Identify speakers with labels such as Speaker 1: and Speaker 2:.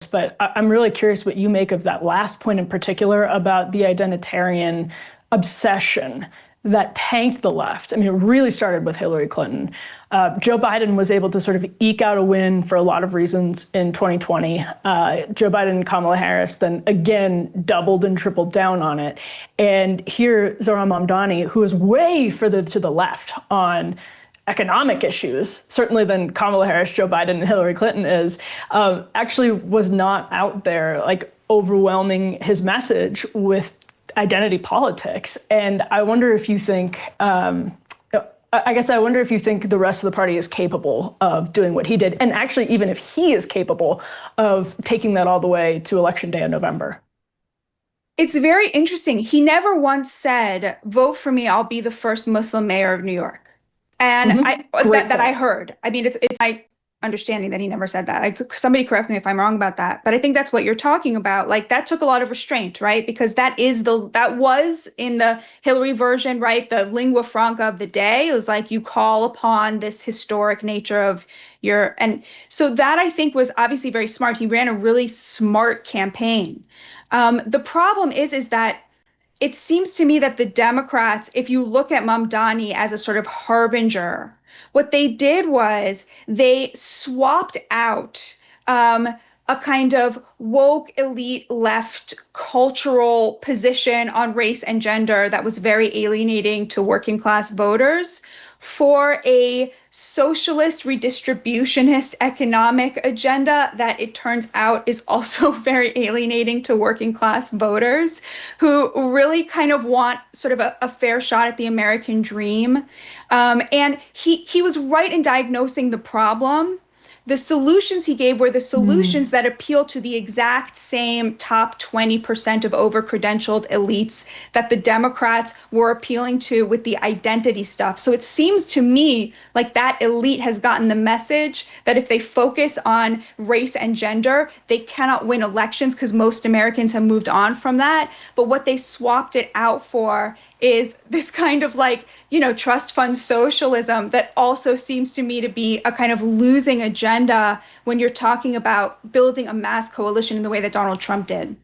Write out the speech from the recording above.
Speaker 1: but I'm really curious what you make of that last point in particular about the identitarian obsession that tanked the left. I mean, it really started with Hillary Clinton. Joe Biden was able to sort of eke out a win for a lot of reasons in 2020. Joe Biden and Kamala Harris then again doubled and tripled down on it. And here, Zohran Mamdani, who is way further to the left on economic issues, certainly than Kamala Harris, Joe Biden, and Hillary Clinton is, actually was not out there like overwhelming his message with identity politics. And I wonder if you think, I wonder if you think the rest of the party is capable of doing what he did. And actually, even if he is capable of taking that all the way to Election Day in November.
Speaker 2: It's very interesting. He never once said, vote for me, I'll be the first Muslim mayor of New York. And that I heard. I mean, it's my understanding that he never said that. Somebody correct me if I'm wrong about that. But I think that's what you're talking about. Like, that took a lot of restraint, right? Because that was in the Hillary version, right? The lingua franca of the day. It was like, you call upon this historic nature of and so that, I think, was obviously very smart. He ran a really smart campaign. The problem is that it seems to me that the Democrats, if you look at Mamdani as a sort of harbinger, what they did was they swapped out a kind of woke elite left cultural position on race and gender that was very alienating to working class voters for a socialist redistributionist economic agenda that it turns out is also very alienating to working class voters who really kind of want sort of a fair shot at the American dream. And he was right in diagnosing the problem. The solutions he gave were the solutions that appeal to the exact same top 20% of over-credentialed elites that the Democrats were appealing to with the identity stuff. So it seems to me like that elite has gotten the message that if they focus on race and gender, they cannot win elections because most Americans have moved on from that. But what they swapped it out for is this kind of like, trust fund socialism that also seems to me to be a kind of losing agenda when you're talking about building a mass coalition in the way that Donald Trump did.